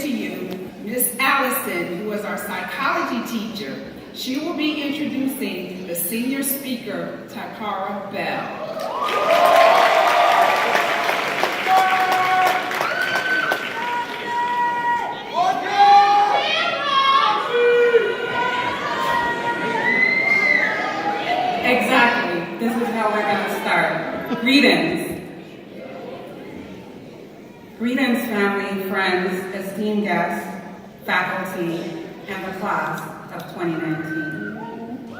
to you Miss Allison, who is our psychology teacher. She will be introducing the senior speaker, Takara Bell. Exactly. This is how we're going to start. Greetings. Greetings, family, friends, esteemed guests, faculty, and the class of 2019.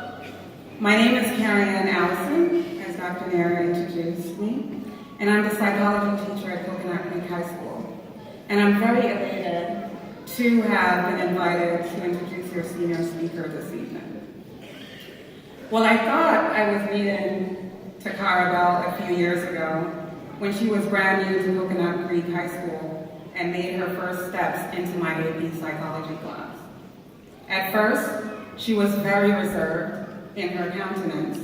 My name is Carrie Ann Allison, as Dr. Nair introduced me, and I'm the psychology teacher at Coconut Creek High School. And I'm very elated to have been invited to introduce your senior speaker this evening. Well, I thought I was meeting Takara Bell a few years ago when she was brand new to Coconut Creek High School and made her first steps into my AP psychology class. At first, she was very reserved in her countenance,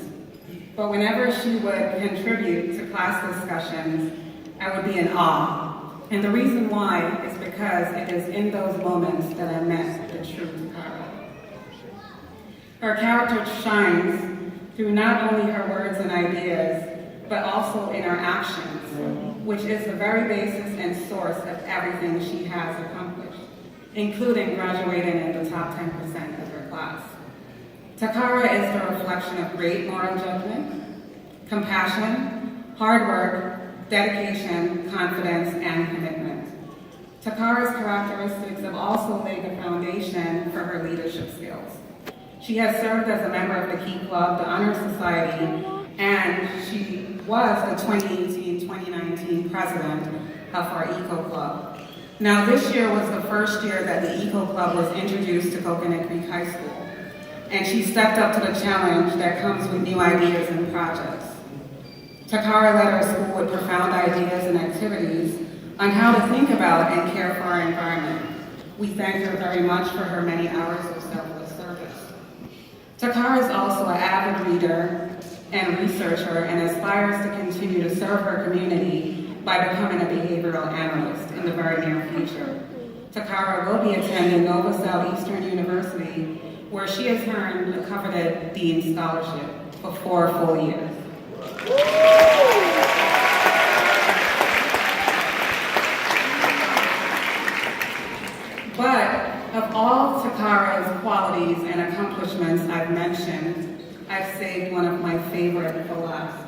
but whenever she would contribute to class discussions, I would be in awe. And the reason why is because it is in those moments that I met the true Takara. Her character shines through not only her words and ideas, but also in her actions, which is the very basis and source of everything she has accomplished, including graduating in the top 10% of her class. Takara is the reflection of great moral judgment, compassion, hard work, dedication, confidence, and commitment. Takara's characteristics have also laid the foundation for her leadership skills. She has served as a member of the Key Club, the Honor Society, and she was the 2018-2019 president of our Eco Club. Now, this year was the first year that the Eco Club was introduced to Coconut Creek High School, and she stepped up to the challenge that comes with new ideas and projects. Takara led our school with profound ideas and activities on how to think about and care for our environment. We thank her very much for her many hours of selfless service. Takara is also an avid reader and researcher and aspires to continue to serve her community by becoming a behavioral analyst in the very near future. Takara will be attending Nova Southeastern University, where she has earned a coveted Dean Scholarship for 4 full years. But of all Takara's qualities and accomplishments I've mentioned, I've saved one of my favorite for last.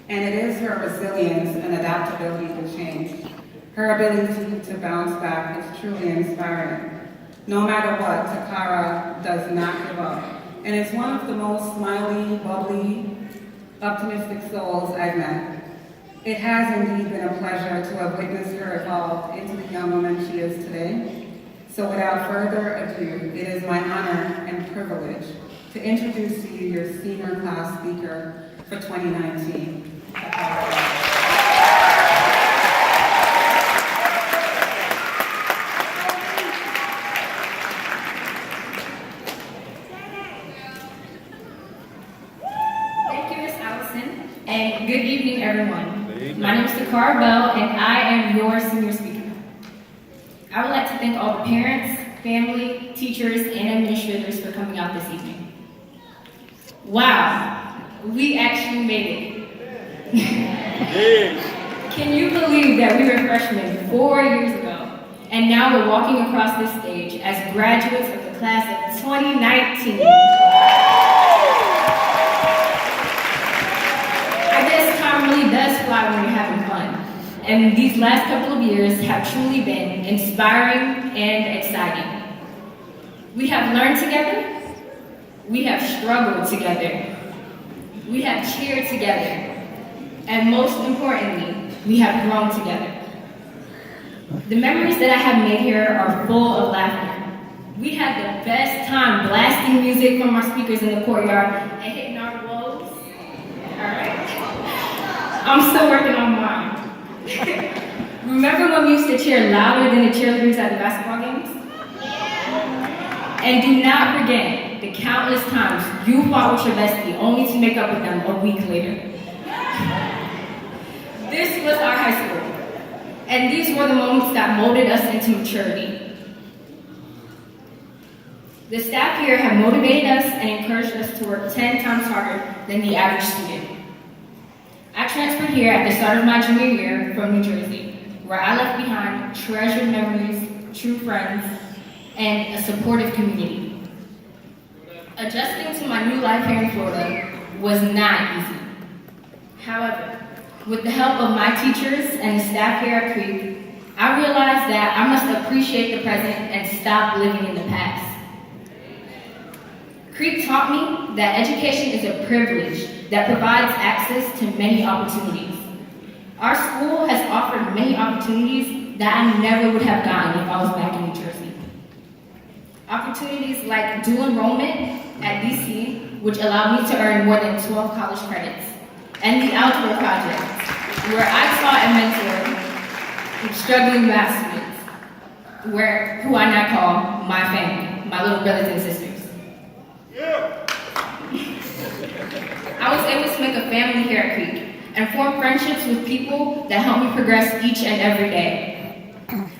And it is her resilience and adaptability to change. Her ability to bounce back is truly inspiring. No matter what, Takara does not give up. And is one of the most smiley, bubbly, optimistic souls I've met. It has indeed been a pleasure to have witnessed her evolve into the young woman she is today. So without further ado, it is my honor and privilege to introduce to you your senior class speaker for 2019. Thank you, Ms. Allison, and good evening, everyone. My name is Takara Bell, and I am your senior speaker. I would like to thank all the parents, family, teachers, and administrators for coming out this evening. Wow, we actually made it. Can you believe that we were freshmen 4 years ago, and now we're walking across this stage as graduates of the class of 2019? I guess time really does fly when you're having fun. And these last couple of years have truly been inspiring and exciting. We have learned together, we have struggled together, we have cheered together, and most importantly, we have grown together. The memories that I have made here are full of laughter. We had the best time blasting music from our speakers in the courtyard and hitting our woes. All right? I'm still working on mine. Remember when we used to cheer louder than the cheerleaders at the basketball games? And do not forget the countless times you fought with your bestie only to make up with them a week later. This was our high school, and these were the moments that molded us into maturity. The staff here have motivated us and encouraged us to work 10 times harder than the average student. I transferred here at the start of my junior year from New Jersey, where I left behind treasured memories, true friends, and a supportive community. Adjusting to my new life here in Florida was not easy. However, with the help of my teachers and the staff here at Creek, I realized that I must appreciate the present and stop living in the past. Creek taught me that education is a privilege that provides access to many opportunities. Our school has offered many opportunities that I never would have gotten if I was back in New Jersey. Opportunities like dual enrollment at DC, which allowed me to earn more than 12 college credits, and the Algebra Project, where I taught and mentored struggling math students, who I now call my family, my little brothers and sisters. I was able to make a family here at Creek and form friendships with people that help me progress each and every day.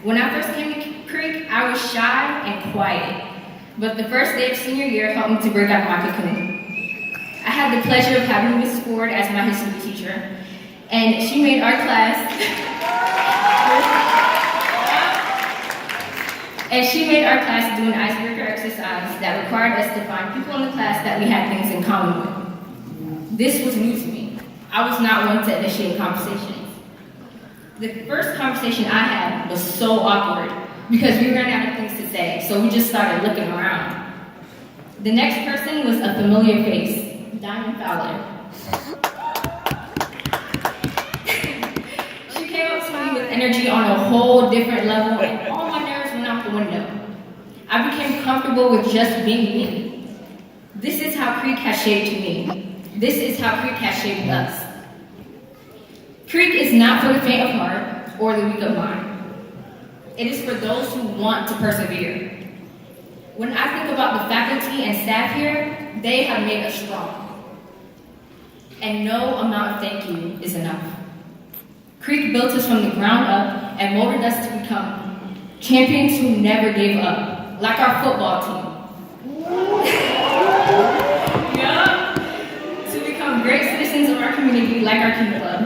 When I first came to Creek, I was shy and quiet, but the first day of senior year helped me to break out of my cocoon. I had the pleasure of having Miss Ford as my history teacher, and she made our class do an icebreaker exercise that required us to find people in the class that we had things in common with. This was new to me. I was not one to initiate conversations. The first conversation I had was so awkward because we ran out of things to say, so we just started looking around. The next person was a familiar face, Diamond Fowler. She came up to me with energy on a whole different level, and all my nerves went out the window. I became comfortable with just being me. This is how Creek has shaped me. This is how Creek has shaped us. Creek is not for the faint of heart or the weak of mind. It is for those who want to persevere. When I think about the faculty and staff here, they have made us strong. And no amount of thank you is enough. Creek built us from the ground up and molded us to become champions who never gave up. Like our football team. Yeah. To become great citizens of our community, like our Key Club.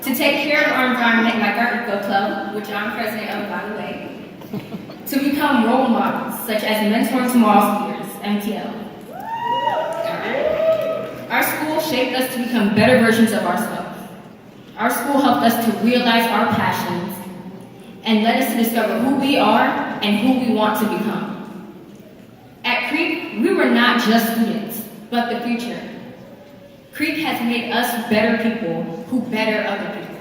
To take care of our environment, like our Eco Club, which I'm president of, by the way. To become role models, such as Mentoring Tomorrow's Leaders, MTL. Our school shaped us to become better versions of ourselves. Our school helped us to realize our passions and led us to discover who we are and who we want to become. At Creek, we were not just students, but the future. Creek has made us better people who better other people.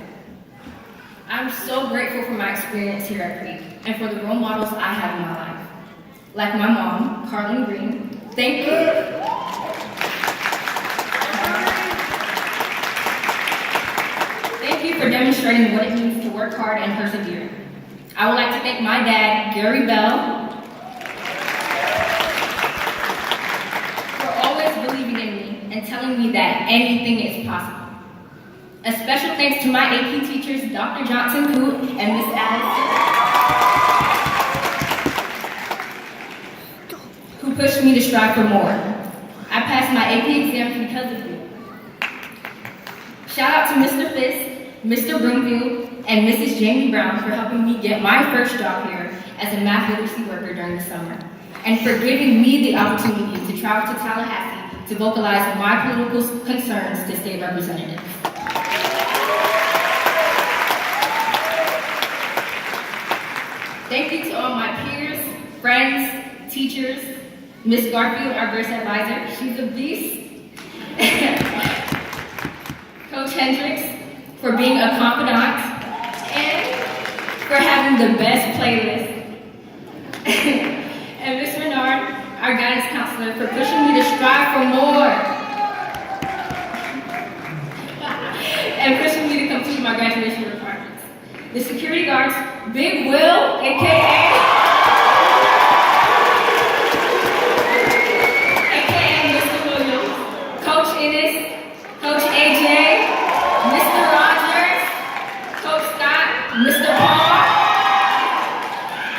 I'm so grateful for my experience here at Creek and for the role models I have in my life. Like my mom, Carlin Green. Thank you. Thank you for demonstrating what it means to work hard and persevere. I would like to thank my dad, Gary Bell, for always believing in me and telling me that anything is possible. A special thanks to my AP teachers, Dr. Johnson Coote and Miss Addison, who pushed me to strive for more. I passed my AP exams because of you. Shout out to Mr. Fisk, Mr. Broomfield, and Mrs. Jamie Brown for helping me get my first job here as a math literacy worker during the summer, and for giving me the opportunity to travel to Tallahassee to vocalize my political concerns to state representatives. Thank you to all my peers, friends, teachers, Miss Garfield, our Grace Advisor, she's a beast. Coach Hendricks, for being a confidant, and for having the best playlist. And Miss Renard, our guidance counselor, for pushing me to strive for more. And pushing me to complete my graduation requirements. The security guards, Big Will, AKA Mr. Williams, Coach Ennis, Coach AJ, Mr. Rogers, Coach Scott, Mr. Paul,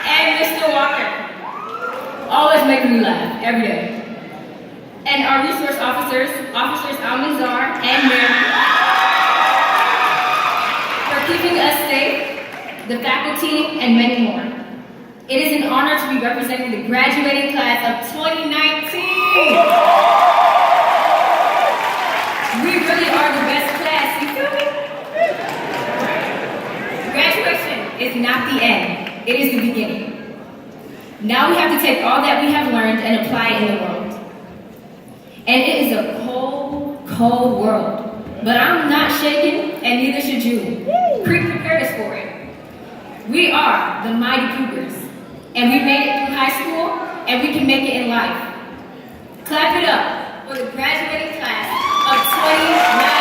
and Mr. Walker. always making me laugh every day. And our resource officers, Officers Almanzar and Mary, for keeping us safe, the faculty, and many more. It is an honor to be representing the graduating class of 2019. We really are the best class, you feel me? Graduation is not the end, it is the beginning. Now we have to take all that we have learned and apply it in the world. And it is a cold, cold world. But I'm not shaking, and neither should you. Creek prepared us for it. We are the Mighty Cougars, and we made it through high school, and we can make it in life. Clap it up for the graduating class of 2019.